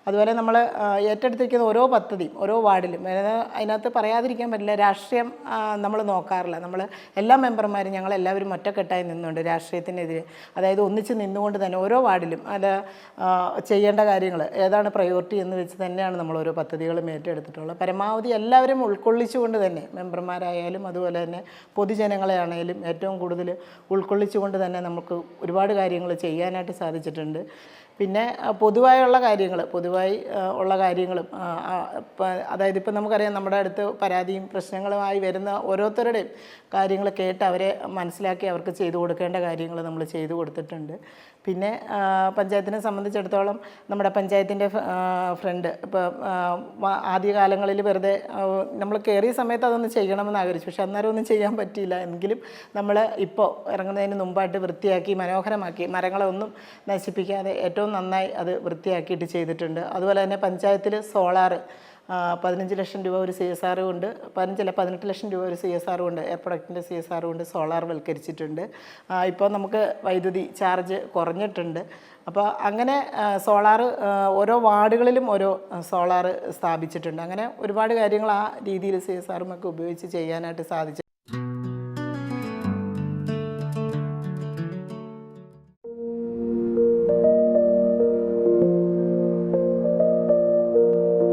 അതുപോലെ നമ്മൾ ഏറ്റെടുത്തിരിക്കുന്ന ഓരോ പദ്ധതിയും ഓരോ വാർഡിലും അതിനകത്ത് പറയാതിരിക്കാൻ പറ്റില്ല, രാഷ്ട്രീയം നമ്മൾ നോക്കാറില്ല. നമ്മൾ എല്ലാ മെമ്പർമാരും ഞങ്ങളെല്ലാവരും ഒറ്റക്കെട്ടായി നിന്നുണ്ട് രാഷ്ട്രീയത്തിനെതിരെ. അതായത് ഒന്നിച്ച് നിന്നുകൊണ്ട് തന്നെ ഓരോ വാർഡിലും അത് ചെയ്യേണ്ട കാര്യങ്ങൾ ഏതാണ് പ്രയോറിറ്റി എന്ന് വെച്ച് തന്നെയാണ് നമ്മൾ ഓരോ പദ്ധതികളും ഏറ്റെടുത്തിട്ടുള്ളത്. പരമാവധി എല്ലാവരും ഉൾക്കൊള്ളിച്ചുകൊണ്ട് തന്നെ മെമ്പർമാരായാലും അതുപോലെ തന്നെ പൊതുജനങ്ങളെ ആണെങ്കിലും ഏറ്റവും കൂടുതൽ ഉൾക്കൊള്ളിച്ചുകൊണ്ട് തന്നെ നമുക്ക് ഒരുപാട് കാര്യങ്ങൾ ചെയ്യാനായിട്ട് സാധിച്ചിട്ടുണ്ട്. പിന്നെ പൊതുവായുള്ള പൊതുവായി ഉള്ള കാര്യങ്ങളും അതായത് ഇപ്പം നമുക്കറിയാം നമ്മുടെ അടുത്ത് പരാതിയും പ്രശ്നങ്ങളുമായി വരുന്ന ഓരോരുത്തരുടെയും കാര്യങ്ങൾ കേട്ട് അവരെ മനസ്സിലാക്കി അവർക്ക് ചെയ്തു കൊടുക്കേണ്ട കാര്യങ്ങൾ നമ്മൾ ചെയ്തു കൊടുത്തിട്ടുണ്ട്. പിന്നെ പഞ്ചായത്തിനെ സംബന്ധിച്ചിടത്തോളം നമ്മുടെ പഞ്ചായത്തിൻ്റെ ഫ്രണ്ട് ഇപ്പോൾ ആദ്യകാലങ്ങളിൽ വെറുതെ നമ്മൾ കയറിയ സമയത്ത് അതൊന്ന് ചെയ്യണമെന്ന് ആഗ്രഹിച്ചു, പക്ഷെ അന്നേരം ഒന്നും ചെയ്യാൻ പറ്റിയില്ല. എങ്കിലും നമ്മൾ ഇപ്പോൾ ഇറങ്ങുന്നതിന് മുമ്പായിട്ട് വൃത്തിയാക്കി മനോഹരമാക്കി മരങ്ങളൊന്നും നശിപ്പിക്കാതെ ഏറ്റവും നന്നായി അത് വൃത്തിയാക്കിയിട്ട് ചെയ്തിട്ടുണ്ട്. അതുപോലെ തന്നെ പഞ്ചായത്തിൽ സോളാർ 15 ലക്ഷം രൂപ ഒരു CSR കൊണ്ട് 18 ലക്ഷം രൂപ ഒരു CSR കൊണ്ട് എയർ പ്രൊഡക്റ്റിൻ്റെ CSR കൊണ്ട് സോളാർ വൽക്കരിച്ചിട്ടുണ്ട്. ഇപ്പോൾ നമുക്ക് വൈദ്യുതി ചാർജ് കുറഞ്ഞിട്ടുണ്ട്. അപ്പോൾ അങ്ങനെ സോളാർ ഓരോ വാർഡുകളിലും ഓരോ സോളാർ സ്ഥാപിച്ചിട്ടുണ്ട്. അങ്ങനെ ഒരുപാട് കാര്യങ്ങൾ ആ രീതിയിൽ CSR ഒക്കെ ഉപയോഗിച്ച് ചെയ്യാനായിട്ട് സാധിച്ചു.